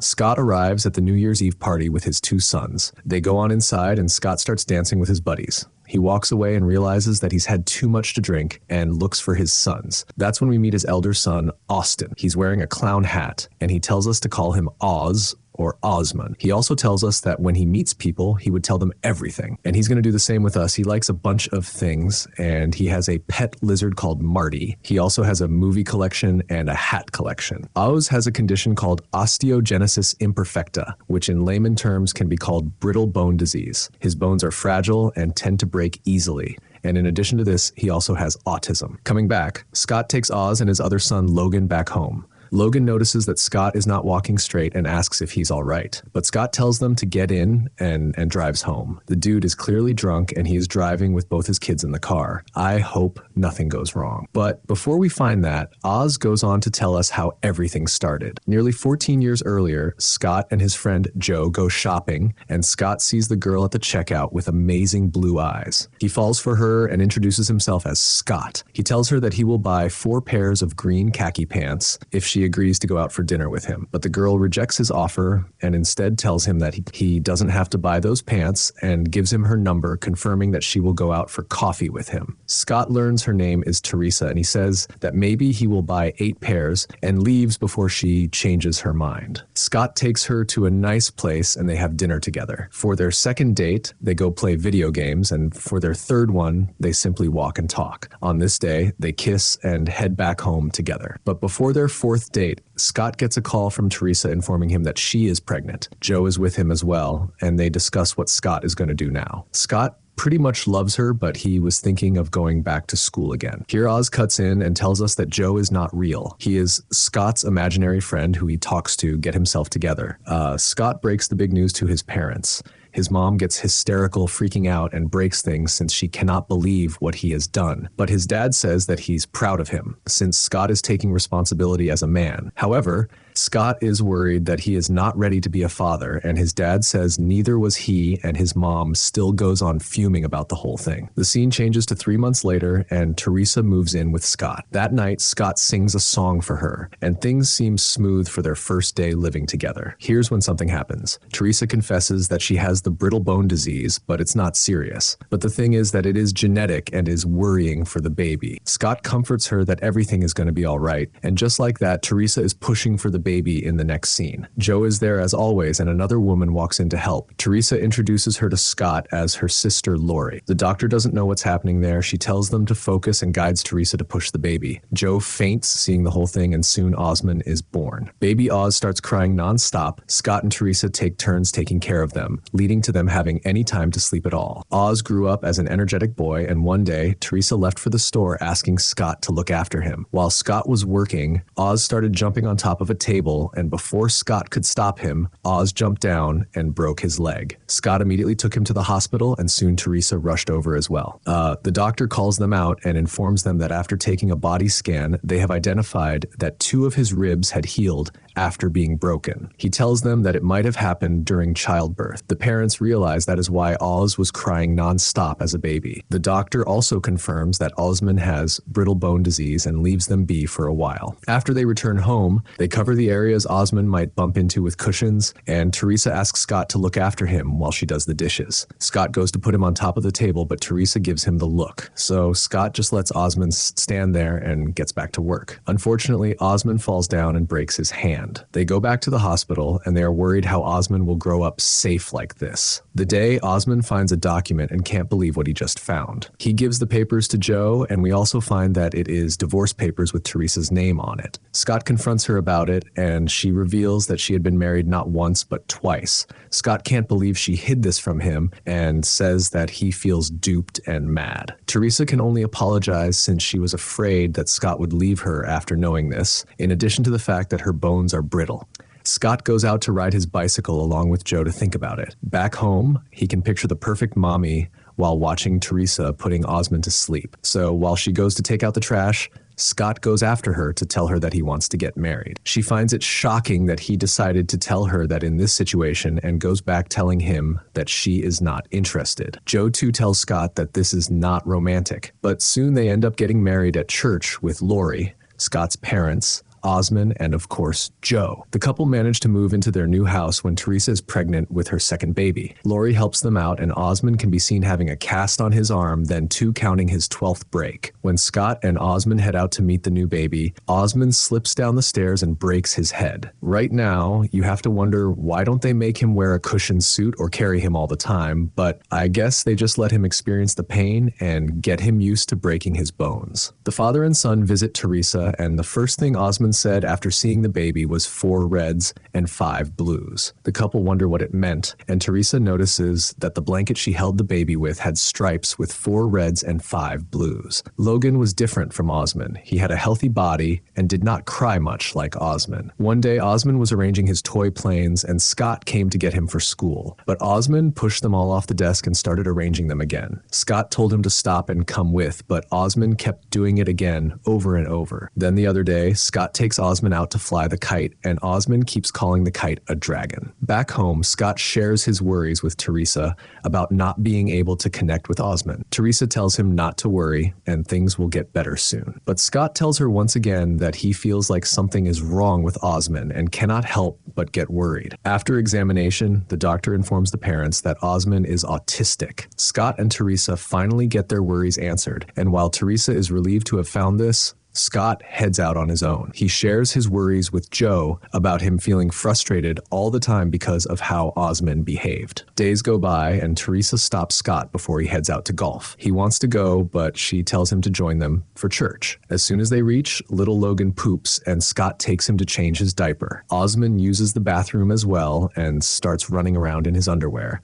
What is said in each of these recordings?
Scott arrives at the New Year's Eve party with his two sons. They go on inside and Scott starts dancing with his buddies. He walks away and realizes that he's had too much to drink and looks for his sons. That's when we meet his elder son, Austin. He's wearing a clown hat, and he tells us to call him Oz or Osman. He also tells us that when he meets people, he would tell them everything. And he's going to do the same with us. He likes a bunch of things, and he has a pet lizard called Marty. He also has a movie collection and a hat collection. Oz has a condition called osteogenesis imperfecta, which in layman terms can be called brittle bone disease. His bones are fragile and tend to break easily. And in addition to this, he also has autism. Coming back, Scott takes Oz and his other son Logan back home. Logan notices that Scott is not walking straight and asks if he's all right. But Scott tells them to get in and drives home. The dude is clearly drunk and he is driving with both his kids in the car. I hope nothing goes wrong. But before we find that, Oz goes on to tell us how everything started. Nearly 14 years earlier, Scott and his friend Joe go shopping, and Scott sees the girl at the checkout with amazing blue eyes. He falls for her and introduces himself as Scott. He tells her that he will buy 4 pairs of green khaki pants if she agrees to go out for dinner with him. But the girl rejects his offer and instead tells him that he doesn't have to buy those pants and gives him her number, confirming that she will go out for coffee with him. Scott learns her name is Teresa, and he says that maybe he will buy 8 pairs and leaves before she changes her mind. Scott takes her to a nice place and they have dinner together. For their second date, they go play video games, and for their third one, they simply walk and talk. On this day, they kiss and head back home together. But before their fourth date, Scott gets a call from Teresa informing him that she is pregnant. Joe is with him as well, and they discuss what Scott is going to do now. Scott pretty much loves her, but he was thinking of going back to school again. Here Oz cuts in and tells us that Joe is not real. He is Scott's imaginary friend who he talks to get himself together. Scott breaks the big news to his parents. His mom gets hysterical, freaking out, and breaks things since she cannot believe what he has done. But his dad says that he's proud of him, since Scott is taking responsibility as a man. However, Scott is worried that he is not ready to be a father, and his dad says neither was he, and his mom still goes on fuming about the whole thing. The scene changes to 3 months later, and Teresa moves in with Scott. That night, Scott sings a song for her, and things seem smooth for their first day living together. Here's when something happens. Teresa confesses that she has the brittle bone disease, but it's not serious. But the thing is that it is genetic and is worrying for the baby. Scott comforts her that everything is going to be all right, and just like that, Teresa is pushing for the baby in the next scene. Joe is there as always, and another woman walks in to help. Teresa introduces her to Scott as her sister Lori. The doctor doesn't know what's happening there. She tells them to focus and guides Teresa to push the baby. Joe faints seeing the whole thing, and soon Osman is born. Baby Oz starts crying non-stop. Scott and Teresa take turns taking care of them, leading to them having any time to sleep at all. Oz grew up as an energetic boy, and one day, Teresa left for the store asking Scott to look after him. While Scott was working, Oz started jumping on top of a table, and before Scott could stop him, Oz jumped down and broke his leg. Scott immediately took him to the hospital, and soon Teresa rushed over as well. The doctor calls them out and informs them that after taking a body scan, they have identified that 2 of his ribs had healed after being broken. He tells them that it might have happened during childbirth. The parents realize that is why Oz was crying non-stop as a baby. The doctor also confirms that Osman has brittle bone disease and leaves them be for a while. After they return home, they cover the areas Osman might bump into with cushions, and Teresa asks Scott to look after him while she does the dishes. Scott goes to put him on top of the table, but Teresa gives him the look. So Scott just lets Osman stand there and gets back to work. Unfortunately, Osman falls down and breaks his hand. They go back to the hospital, and they are worried how Osman will grow up safe like this. The day, Osman finds a document and can't believe what he just found. He gives the papers to Joe, and we also find that it is divorce papers with Teresa's name on it. Scott confronts her about it, and she reveals that she had been married not once but twice. Scott can't believe she hid this from him and says that he feels duped and mad. Teresa can only apologize since she was afraid that Scott would leave her after knowing this, in addition to the fact that her bones are brittle. Scott goes out to ride his bicycle along with Joe to think about it. Back home, he can picture the perfect mommy while watching Teresa putting Osman to sleep. So while she goes to take out the trash, Scott goes after her to tell her that he wants to get married. She finds it shocking that he decided to tell her that in this situation and goes back telling him that she is not interested. Joe too tells Scott that this is not romantic, but soon they end up getting married at church with Lori, Scott's parents, Osman, and of course, Joe. The couple manage to move into their new house when Teresa is pregnant with her second baby. Lori helps them out, and Osman can be seen having a cast on his arm, then 2 counting his 12th break. When Scott and Osman head out to meet the new baby, Osman slips down the stairs and breaks his head. Right now, you have to wonder, why don't they make him wear a cushioned suit or carry him all the time? But I guess they just let him experience the pain and get him used to breaking his bones. The father and son visit Teresa, and the first thing Osman said after seeing the baby was 4 reds and 5 blues. The couple wonder what it meant, and Teresa notices that the blanket she held the baby with had stripes with 4 reds and 5 blues. Logan was different from Osman. He had a healthy body and did not cry much like Osman. One day, Osman was arranging his toy planes, and Scott came to get him for school. But Osman pushed them all off the desk and started arranging them again. Scott told him to stop and come with, but Osman kept doing it again, over and over. Then the other day, Scott takes Osman out to fly the kite, and Osman keeps calling the kite a dragon. Back home, Scott shares his worries with Teresa about not being able to connect with Osman. Teresa tells him not to worry, and things will get better soon. But Scott tells her once again that he feels like something is wrong with Osman and cannot help but get worried. After examination, the doctor informs the parents that Osman is autistic. Scott and Teresa finally get their worries answered, and while Teresa is relieved to have found this, Scott heads out on his own. He shares his worries with Joe about him feeling frustrated all the time because of how Osman behaved. Days go by, and Teresa stops Scott before he heads out to golf. He wants to go, but she tells him to join them for church. As soon as they reach, little Logan poops, and Scott takes him to change his diaper. Osman uses the bathroom as well and starts running around in his underwear.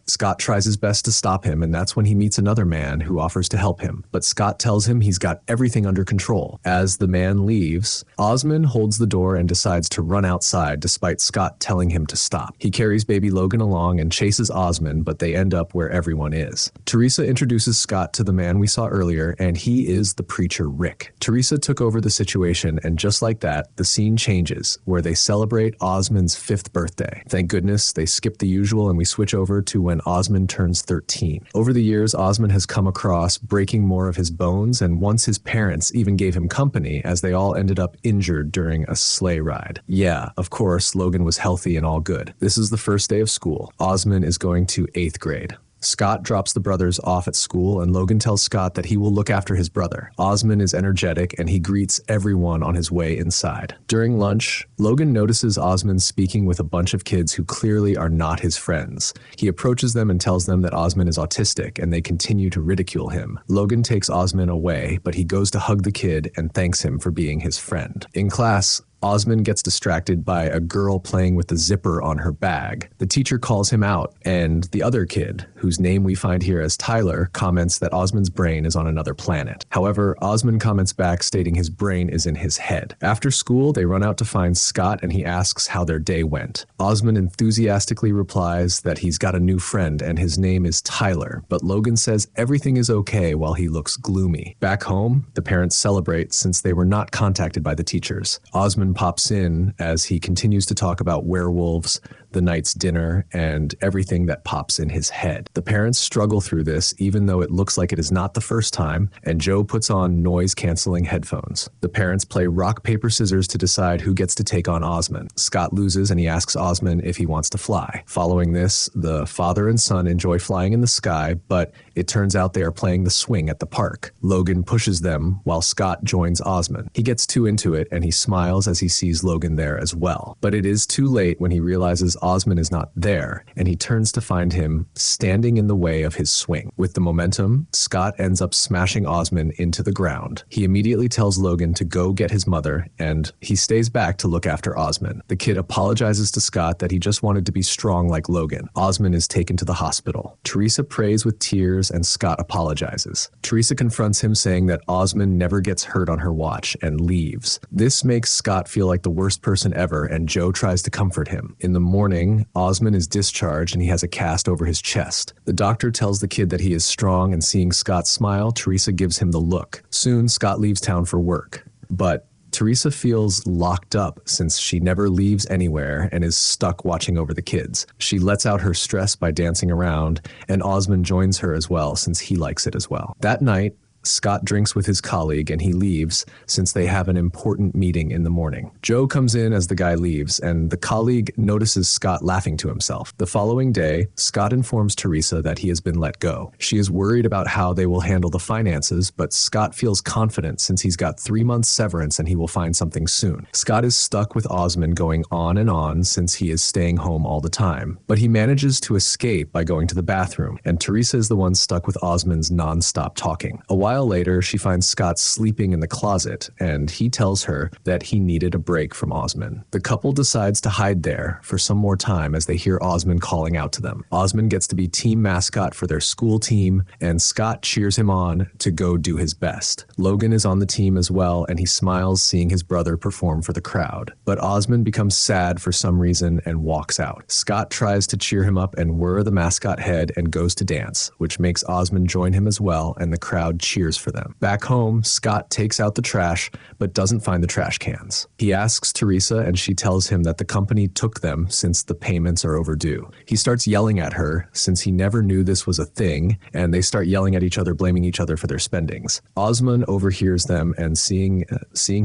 Scott tries his best to stop him, and that's when he meets another man who offers to help him. But Scott tells him he's got everything under control. As the man leaves, Osman holds the door and decides to run outside despite Scott telling him to stop. He carries baby Logan along and chases Osman, but they end up where everyone is. Teresa introduces Scott to the man we saw earlier, and he is the preacher Rick. Teresa took over the situation, and just like that, the scene changes, where they celebrate Osman's 5th birthday. Thank goodness they skip the usual and we switch over to when Osman turns 13. Over the years, Osman has come across breaking more of his bones, and once his parents even gave him company, as they all ended up injured during a sleigh ride. Yeah, of course, Logan was healthy and all good. This is the first day of school. Osman is going to 8th grade. Scott drops the brothers off at school, and Logan tells Scott that he will look after his brother. Osman is energetic, and he greets everyone on his way inside. During lunch, Logan notices Osman speaking with a bunch of kids who clearly are not his friends. He approaches them and tells them that Osman is autistic, and they continue to ridicule him. Logan takes Osman away, but he goes to hug the kid and thanks him for being his friend. In class, Osman gets distracted by a girl playing with the zipper on her bag. The teacher calls him out, and the other kid, whose name we find here as Tyler, comments that Osman's brain is on another planet. However, Osman comments back stating his brain is in his head. After school, they run out to find Scott, and he asks how their day went. Osman enthusiastically replies that he's got a new friend and his name is Tyler, but Logan says everything is okay while he looks gloomy. Back home, the parents celebrate since they were not contacted by the teachers. Osman pops in as he continues to talk about werewolves, the night's dinner, and everything that pops in his head. The parents struggle through this, even though it looks like it is not the first time, and Joe puts on noise-canceling headphones. The parents play rock, paper, scissors to decide who gets to take on Osman. Scott loses, and he asks Osman if he wants to fly. Following this, the father and son enjoy flying in the sky, but it turns out they are playing the swing at the park. Logan pushes them while Scott joins Osman. He gets too into it, and he smiles as he sees Logan there as well. But it is too late when he realizes Osman is not there, and he turns to find him standing in the way of his swing. With the momentum, Scott ends up smashing Osman into the ground. He immediately tells Logan to go get his mother, and he stays back to look after Osman. The kid apologizes to Scott that he just wanted to be strong like Logan. Osman is taken to the hospital. Teresa prays with tears, and Scott apologizes. Teresa confronts him, saying that Osman never gets hurt on her watch, and leaves. This makes Scott feel like the worst person ever, and Joe tries to comfort him. In the morning, Osman is discharged and he has a cast over his chest. The doctor tells the kid that he is strong, and seeing Scott smile, Teresa gives him the look. Soon, Scott leaves town for work. But Teresa feels locked up since she never leaves anywhere and is stuck watching over the kids. She lets out her stress by dancing around, and Osman joins her as well since he likes it as well. That night, Scott drinks with his colleague and he leaves since they have an important meeting in the morning. Joe comes in as the guy leaves, and the colleague notices Scott laughing to himself. The following day, Scott informs Teresa that he has been let go. She is worried about how they will handle the finances, but Scott feels confident since he's got 3 months severance and he will find something soon. Scott is stuck with Osmond going on and on since he is staying home all the time, but he manages to escape by going to the bathroom, and Teresa is the one stuck with Osmond's non-stop talking. A while later, she finds Scott sleeping in the closet, and he tells her that he needed a break from Osmond. The couple decides to hide there for some more time as they hear Osmond calling out to them. Osmond gets to be team mascot for their school team, and Scott cheers him on to go do his best. Logan is on the team as well, and he smiles seeing his brother perform for the crowd. But Osmond becomes sad for some reason and walks out. Scott tries to cheer him up and whir the mascot head and goes to dance, which makes Osmond join him as well, and the crowd cheers for them. Back home, Scott takes out the trash, but doesn't find the trash cans. He asks Teresa, and she tells him that the company took them since the payments are overdue. He starts yelling at her since he never knew this was a thing, and they start yelling at each other, blaming each other for their spendings. Osmond overhears them, and seeing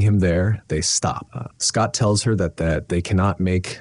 him there, they stop. Scott tells her that they cannot make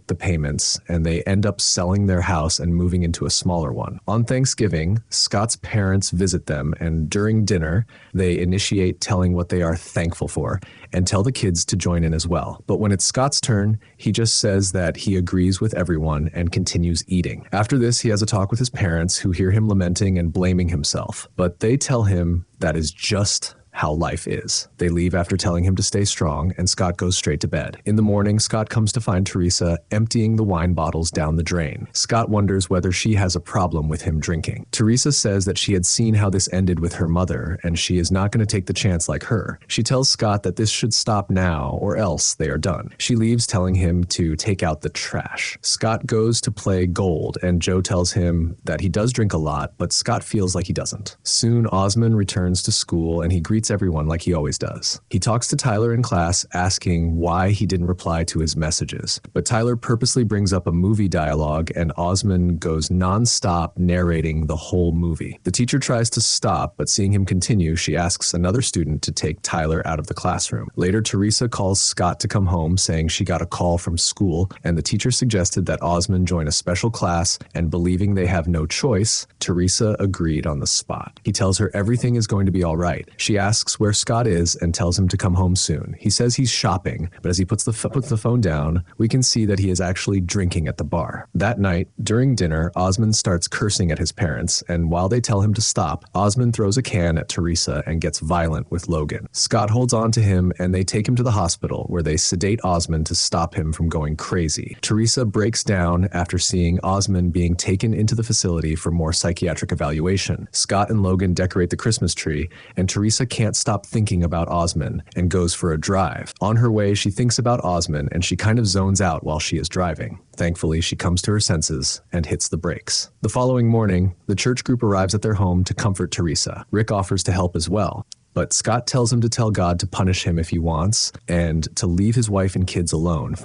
the payments, and they end up selling their house and moving into a smaller one. On Thanksgiving, Scott's parents visit them, and during dinner, they initiate telling what they are thankful for and tell the kids to join in as well. But when it's Scott's turn, he just says that he agrees with everyone and continues eating. After this, he has a talk with his parents, who hear him lamenting and blaming himself, but they tell him that is just how life is. They leave after telling him to stay strong, and Scott goes straight to bed. In the morning, Scott comes to find Teresa emptying the wine bottles down the drain. Scott wonders whether she has a problem with him drinking. Teresa says that she had seen how this ended with her mother, and she is not going to take the chance like her. She tells Scott that this should stop now, or else they are done. She leaves, telling him to take out the trash. Scott goes to play gold, and Joe tells him that he does drink a lot, but Scott feels like he doesn't. Soon, Osmond returns to school, and he greets everyone like he always does. He talks to Tyler in class, asking why he didn't reply to his messages. But Tyler purposely brings up a movie dialogue, and Osmond goes non-stop narrating the whole movie. The teacher tries to stop, but seeing him continue, she asks another student to take Tyler out of the classroom. Later, Teresa calls Scott to come home, saying she got a call from school, and the teacher suggested that Osmond join a special class, and believing they have no choice, Teresa agreed on the spot. He tells her everything is going to be all right. She asks where Scott is and tells him to come home soon. He says he's shopping, but as he puts the phone down, we can see that he is actually drinking at the bar. That night, during dinner, Osmond starts cursing at his parents, and while they tell him to stop, Osmond throws a can at Teresa and gets violent with Logan. Scott holds on to him, and they take him to the hospital, where they sedate Osmond to stop him from going crazy. Teresa breaks down after seeing Osmond being taken into the facility for more psychiatric evaluation. Scott and Logan decorate the Christmas tree, and Teresa can't stop thinking about Osmond and goes for a drive. On her way, she thinks about Osmond, and she kind of zones out while she is driving. Thankfully, she comes to her senses and hits the brakes. The following morning, the church group arrives at their home to comfort Teresa. Rick offers to help as well, but Scott tells him to tell God to punish him if he wants and to leave his wife and kids alone.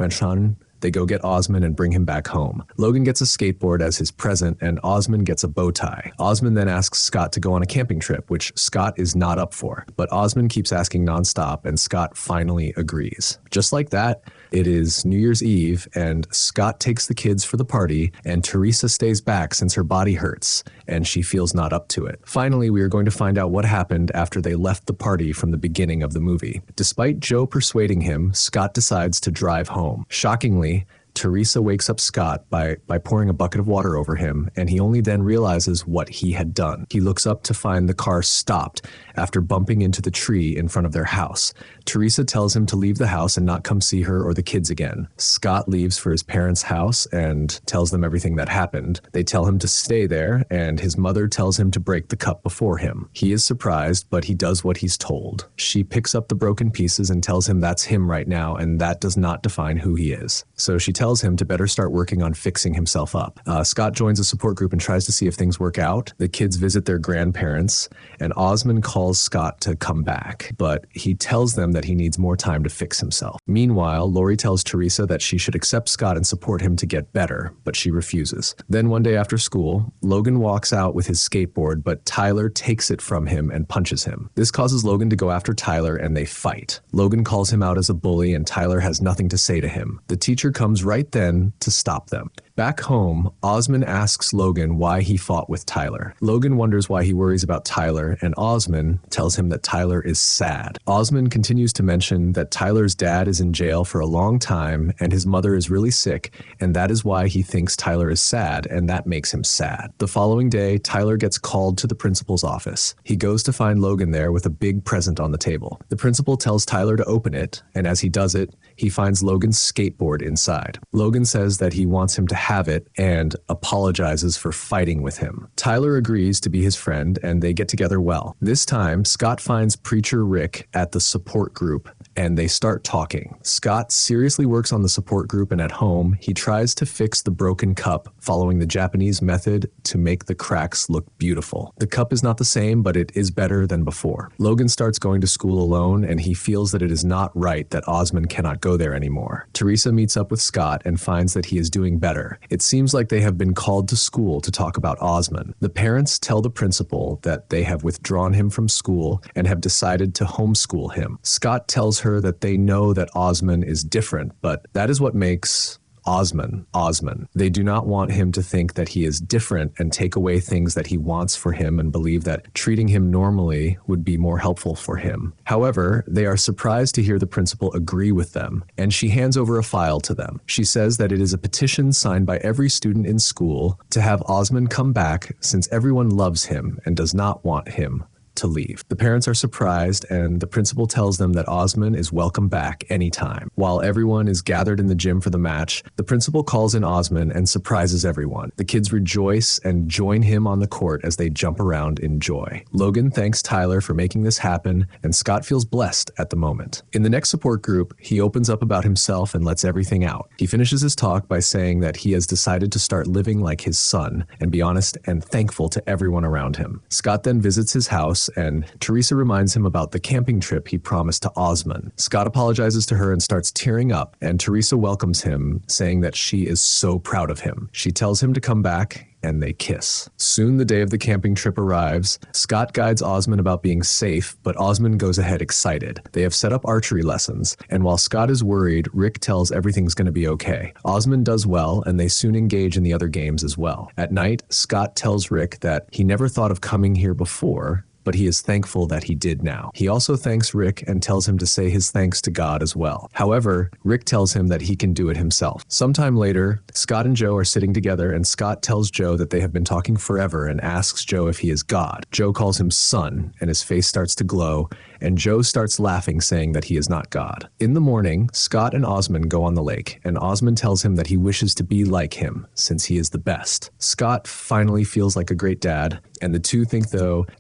They go get Osmond and bring him back home. Logan gets a skateboard as his present, and Osmond gets a bow tie. Osmond then asks Scott to go on a camping trip, which Scott is not up for. But Osmond keeps asking nonstop, and Scott finally agrees. Just like that, it is New Year's Eve, and Scott takes the kids for the party, and Teresa stays back since her body hurts, and she feels not up to it. Finally, we are going to find out what happened after they left the party from the beginning of the movie. Despite Joe persuading him, Scott decides to drive home. Shockingly, Teresa wakes up Scott by pouring a bucket of water over him, and he only then realizes what he had done. He looks up to find the car stopped after bumping into the tree in front of their house. Teresa tells him to leave the house and not come see her or the kids again. Scott leaves for his parents' house and tells them everything that happened. They tell him to stay there, and his mother tells him to break the cup before him. He is surprised, but he does what he's told. She picks up the broken pieces and tells him that's him right now, and that does not define who he is. So she tells him to better start working on fixing himself up. Scott joins a support group and tries to see if things work out. The kids visit their grandparents, and Osmond calls Scott to come back, but he tells them him that he needs more time to fix himself. Meanwhile, Lori tells Teresa that she should accept Scott and support him to get better, but she refuses. Then one day after school, Logan walks out with his skateboard, but Tyler takes it from him and punches him. This causes Logan to go after Tyler and they fight. Logan calls him out as a bully and Tyler has nothing to say to him. The teacher comes right then to stop them. Back home, Osmond asks Logan why he fought with Tyler. Logan wonders why he worries about Tyler, and Osmond tells him that Tyler is sad. Osmond continues to mention that Tyler's dad is in jail for a long time and his mother is really sick, and that is why he thinks Tyler is sad, and that makes him sad. The following day, Tyler gets called to the principal's office. He goes to find Logan there with a big present on the table. The principal tells Tyler to open it, and as he does it, he finds Logan's skateboard inside. Logan says that he wants him to have it and apologizes for fighting with him. Tyler agrees to be his friend and they get together well. This time, Scott finds preacher Rick at the support group and they start talking. Scott seriously works on the support group and at home, he tries to fix the broken cup following the Japanese method to make the cracks look beautiful. The cup is not the same, but it is better than before. Logan starts going to school alone and he feels that it is not right that Osmond cannot go there anymore. Teresa meets up with Scott and finds that he is doing better. It seems like they have been called to school to talk about Osmond. The parents tell the principal that they have withdrawn him from school and have decided to homeschool him. Scott tells her that they know that Osmond is different, but that is what makes Osmond. They do not want him to think that he is different and take away things that he wants for him and believe that treating him normally would be more helpful for him. However, they are surprised to hear the principal agree with them, and she hands over a file to them. She says that it is a petition signed by every student in school to have Osmond come back since everyone loves him and does not want him to leave. The parents are surprised and the principal tells them that Osmond is welcome back anytime. While everyone is gathered in the gym for the match, the principal calls in Osmond and surprises everyone. The kids rejoice and join him on the court as they jump around in joy. Logan thanks Tyler for making this happen and Scott feels blessed at the moment. In the next support group, he opens up about himself and lets everything out. He finishes his talk by saying that he has decided to start living like his son and be honest and thankful to everyone around him. Scott then visits his house and Teresa reminds him about the camping trip he promised to Osmond. Scott apologizes to her and starts tearing up, and Teresa welcomes him, saying that she is so proud of him. She tells him to come back and they kiss. Soon the day of the camping trip arrives. Scott guides Osmond about being safe, but Osmond goes ahead excited. They have set up archery lessons, and while Scott is worried, Rick tells everything's going to be okay. Osmond does well, and they soon engage in the other games as well. At night, Scott tells Rick that he never thought of coming here before, but he is thankful that he did now. He also thanks Rick and tells him to say his thanks to God as well. However, Rick tells him that he can do it himself. Sometime later, Scott and Joe are sitting together and Scott tells Joe that they have been talking forever and asks Joe if he is God. Joe calls him son and his face starts to glow, and Joe starts laughing, saying that he is not God. In the morning, Scott and Osmond go on the lake, and Osmond tells him that he wishes to be like him, since he is the best. Scott finally feels like a great dad, and the two think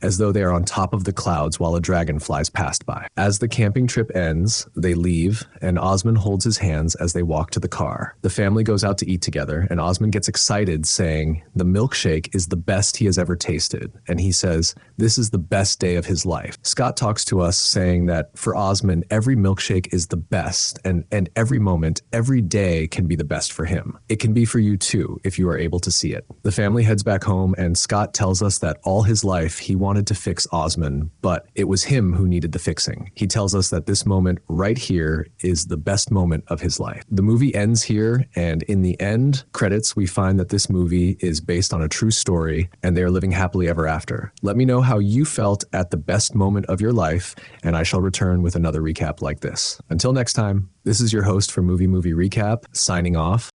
as though they are on top of the clouds while a dragon flies past by. As the camping trip ends, they leave, and Osmond holds his hands as they walk to the car. The family goes out to eat together, and Osmond gets excited, saying the milkshake is the best he has ever tasted, and he says this is the best day of his life. Scott talks to us, saying that for Osmond, every milkshake is the best, and every moment, every day can be the best for him. It can be for you too, if you are able to see it. The family heads back home, and Scott tells us that all his life he wanted to fix Osmond, but it was him who needed the fixing. He tells us that this moment right here is the best moment of his life. The movie ends here, and in the end credits, we find that this movie is based on a true story, and they are living happily ever after. Let me know how you felt at the best moment of your life, and I shall return with another recap like this. Until next time, this is your host for Movie Recap, signing off.